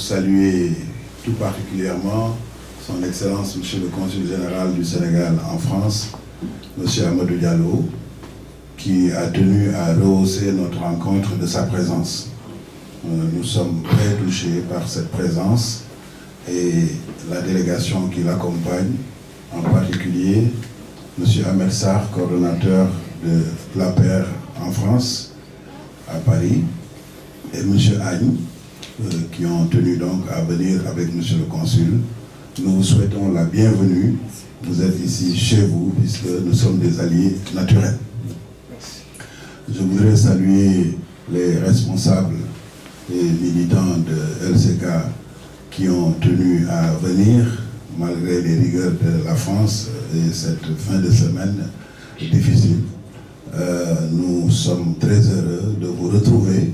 saluer tout particulièrement son Excellence, Monsieur le Consul général du Sénégal en France, Monsieur Amadou Diallo, qui a tenu à rehausser notre rencontre de sa présence. Nous sommes très touchés par cette présence et la délégation qui l'accompagne, en particulier Monsieur Ahmed Sarr, coordonnateur de l'APR en France, à Paris, et Monsieur Agne, qui ont tenu donc à venir avec Monsieur le Consul. Nous vous souhaitons la bienvenue. Vous êtes ici chez vous, puisque nous sommes des alliés naturels. Je voudrais saluer les responsables et militants de LCK qui ont tenu à venir, malgré les rigueurs de la France et cette fin de semaine difficile. Nous sommes très heureux de vous retrouver,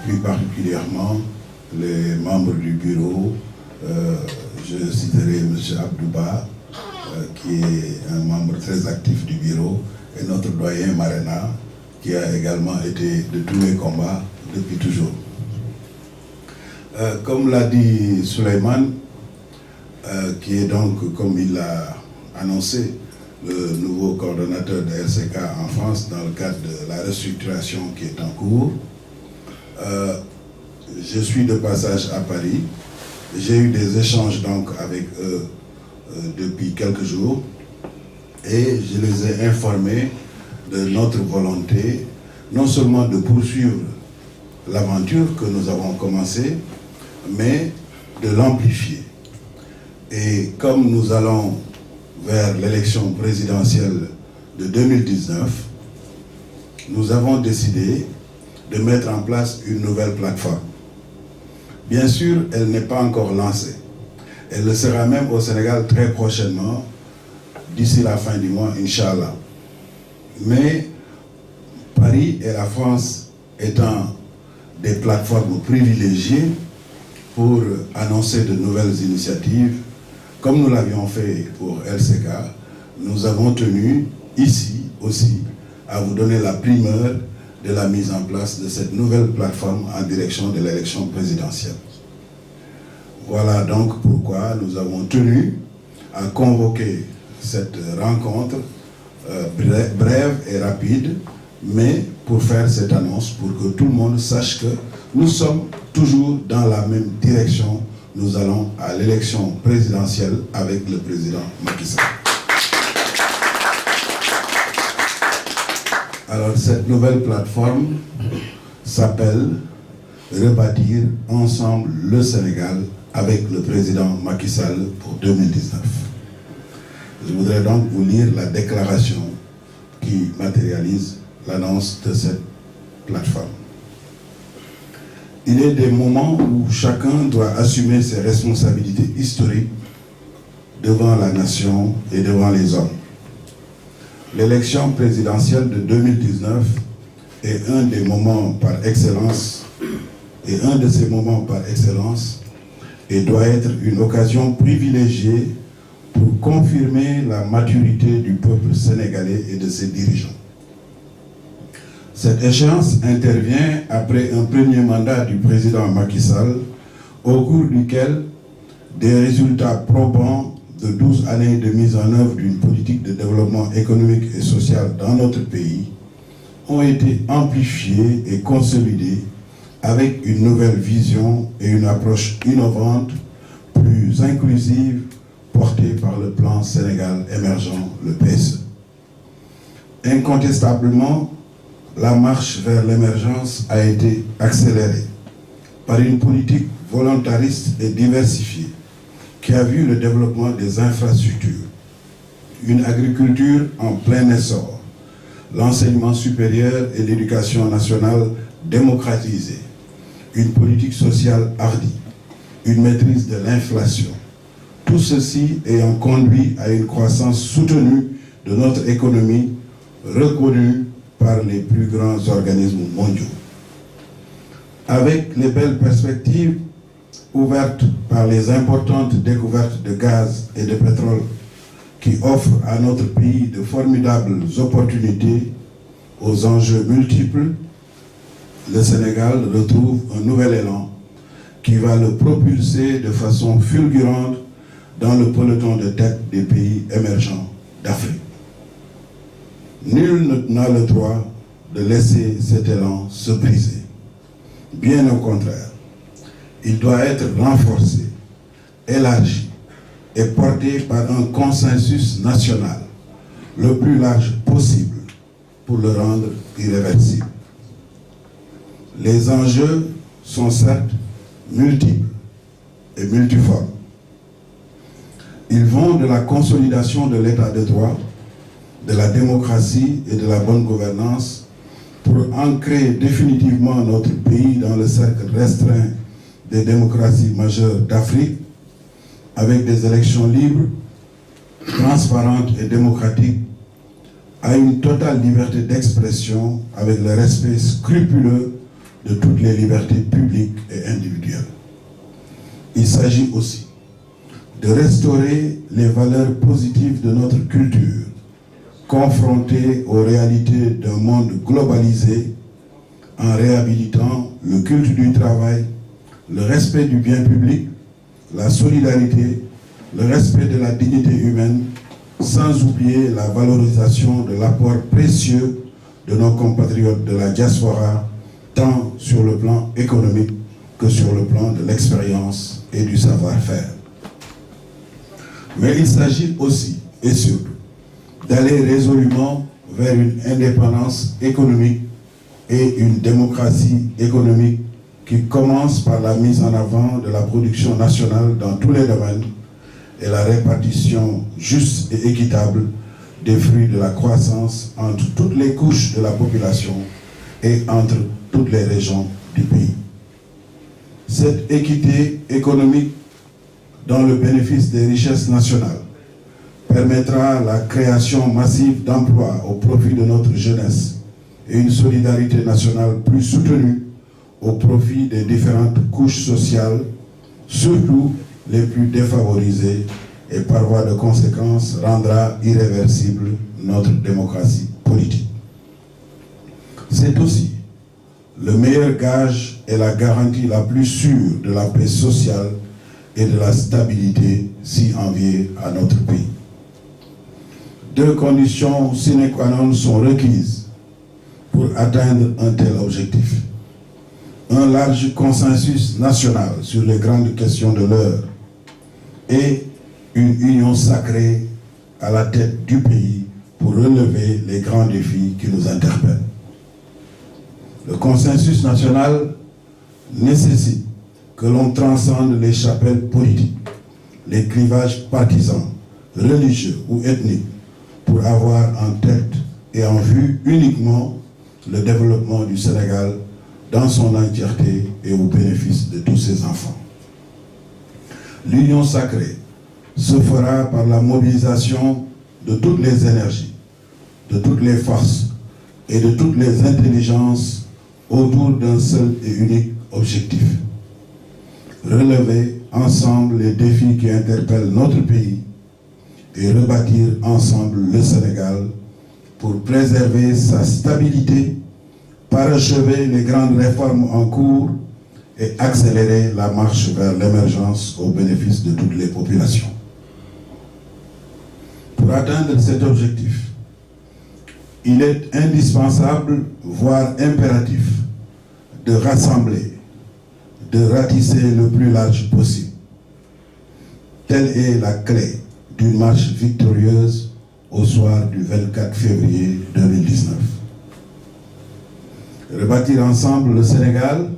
plus particulièrement les membres du bureau. Je citerai M. Abdouba, qui est un membre très actif du bureau, et notre doyen Marena, qui a également été de tous les combats depuis toujours. Comme l'a dit Souleymane, qui est donc, comme il l'a annoncé, le nouveau coordonnateur de LCK en France dans le cadre de la restructuration qui est en cours. Je suis de passage à Paris. J'ai eu des échanges donc avec eux depuis quelques jours et je les ai informés de notre volonté non seulement de poursuivre l'aventure que nous avons commencée, mais de l'amplifier. Et comme nous allons vers l'élection présidentielle de 2019, nous avons décidé de mettre en place une nouvelle plateforme. Bien sûr, elle n'est pas encore lancée. Elle le sera même au Sénégal très prochainement, d'ici la fin du mois, Inch'Allah. Mais Paris et la France étant des plateformes privilégiées pour annoncer de nouvelles initiatives, comme nous l'avions fait pour LCK, nous avons tenu ici aussi à vous donner la primeur de la mise en place de cette nouvelle plateforme en direction de l'élection présidentielle. Voilà donc pourquoi nous avons tenu à convoquer cette rencontre brève et rapide, mais pour faire cette annonce, pour que tout le monde sache que nous sommes toujours dans la même direction. Nous allons à l'élection présidentielle avec le président Macky Sall. Alors cette nouvelle plateforme s'appelle Rebâtir ensemble le Sénégal avec le président Macky Sall pour 2019. Je voudrais donc vous lire la déclaration qui matérialise l'annonce de cette plateforme. Il est des moments où chacun doit assumer ses responsabilités historiques devant la nation et devant les hommes. L'élection présidentielle de 2019 est un des moments par excellence, et un de ces moments par excellence, et doit être une occasion privilégiée pour confirmer la maturité du peuple sénégalais et de ses dirigeants. Cette échéance intervient après un premier mandat du président Macky Sall, au cours duquel des résultats probants de 12 années de mise en œuvre d'une politique de développement économique et social dans notre pays ont été amplifiés et consolidés avec une nouvelle vision et une approche innovante, plus inclusive, portée par le plan Sénégal émergent, le PSE. Incontestablement, la marche vers l'émergence a été accélérée par une politique volontariste et diversifiée qui a vu le développement des infrastructures, une agriculture en plein essor, l'enseignement supérieur et l'éducation nationale démocratisée, une politique sociale hardie, une maîtrise de l'inflation. Tout ceci ayant conduit à une croissance soutenue de notre économie reconnue par les plus grands organismes mondiaux. Avec les belles perspectives ouvertes par les importantes découvertes de gaz et de pétrole qui offrent à notre pays de formidables opportunités aux enjeux multiples, le Sénégal retrouve un nouvel élan qui va le propulser de façon fulgurante dans le peloton de tête des pays émergents d'Afrique. Nul n'a le droit de laisser cet élan se briser. Bien au contraire, il doit être renforcé, élargi et porté par un consensus national le plus large possible pour le rendre irréversible. Les enjeux sont certes multiples et multiformes. Ils vont de la consolidation de l'état de droit, de la démocratie et de la bonne gouvernance pour ancrer définitivement notre pays dans le cercle restreint des démocraties majeures d'Afrique, avec des élections libres, transparentes et démocratiques, à une totale liberté d'expression avec le respect scrupuleux de toutes les libertés publiques et individuelles. Il s'agit aussi de restaurer les valeurs positives de notre culture, confrontées aux réalités d'un monde globalisé, en réhabilitant le culte du travail, le respect du bien public, la solidarité, le respect de la dignité humaine, sans oublier la valorisation de l'apport précieux de nos compatriotes de la diaspora, tant sur le plan économique que sur le plan de l'expérience et du savoir-faire. Mais il s'agit aussi et surtout d'aller résolument vers une indépendance économique et une démocratie économique qui commence par la mise en avant de la production nationale dans tous les domaines et la répartition juste et équitable des fruits de la croissance entre toutes les couches de la population et entre toutes les régions du pays. Cette équité économique dans le bénéfice des richesses nationales permettra la création massive d'emplois au profit de notre jeunesse et une solidarité nationale plus soutenue au profit des différentes couches sociales, surtout les plus défavorisées, et par voie de conséquence rendra irréversible notre démocratie politique. C'est aussi le meilleur gage et la garantie la plus sûre de la paix sociale et de la stabilité si enviée à notre pays. Deux conditions sine qua non sont requises pour atteindre un tel objectif. Un large consensus national sur les grandes questions de l'heure et une union sacrée à la tête du pays pour relever les grands défis qui nous interpellent. Le consensus national nécessite que l'on transcende les chapelles politiques, les clivages partisans, religieux ou ethniques, pour avoir en tête et en vue uniquement le développement du Sénégal dans son entièreté et au bénéfice de tous ses enfants. L'union sacrée se fera par la mobilisation de toutes les énergies, de toutes les forces et de toutes les intelligences autour d'un seul et unique objectif. Relever ensemble les défis qui interpellent notre pays et rebâtir ensemble le Sénégal pour préserver sa stabilité, parachever les grandes réformes en cours et accélérer la marche vers l'émergence au bénéfice de toutes les populations. Pour atteindre cet objectif, il est indispensable, voire impératif, de rassembler, de ratisser le plus large possible. Telle est la clé d'une marche victorieuse au soir du 24 février 2019. Rebâtir ensemble le Sénégal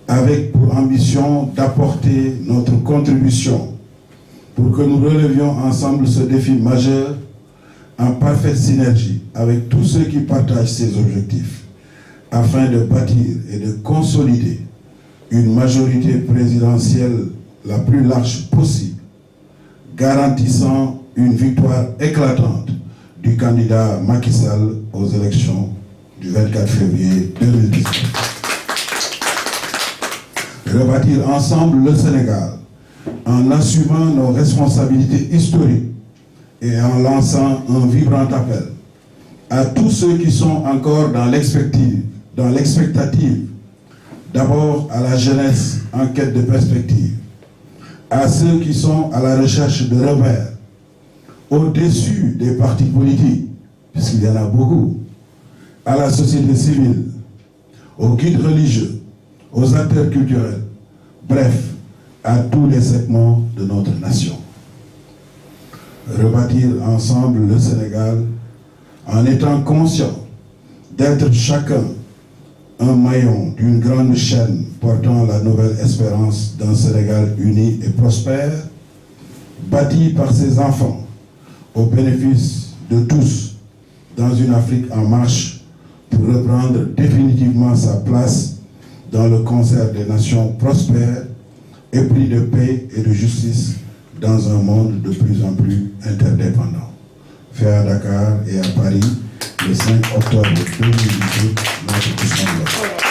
avec pour ambition d'apporter notre contribution pour que nous relevions ensemble ce défi majeur en parfaite synergie avec tous ceux qui partagent ces objectifs afin de bâtir et de consolider une majorité présidentielle la plus large possible, garantissant une victoire éclatante du candidat Macky Sall aux élections du 24 février 2019. Rebâtir ensemble le Sénégal en assumant nos responsabilités historiques et en lançant un vibrant appel à tous ceux qui sont encore dans l'expectative d'abord à la jeunesse en quête de perspective, à ceux qui sont à la recherche de repères, au-dessus des partis politiques, puisqu'il y en a beaucoup, à la société civile, aux guides religieux, aux acteurs culturels, bref, à tous les segments de notre nation. Rebâtir ensemble le Sénégal en étant conscient d'être chacun un maillon d'une grande chaîne portant la nouvelle espérance d'un Sénégal uni et prospère, bâti par ses enfants au bénéfice de tous dans une Afrique en marche pour reprendre définitivement sa place dans le concert des nations prospères, épris de paix et de justice dans un monde de plus en plus interdépendant. Fait à Dakar et à Paris le 5 octobre 2018, notre assemblée.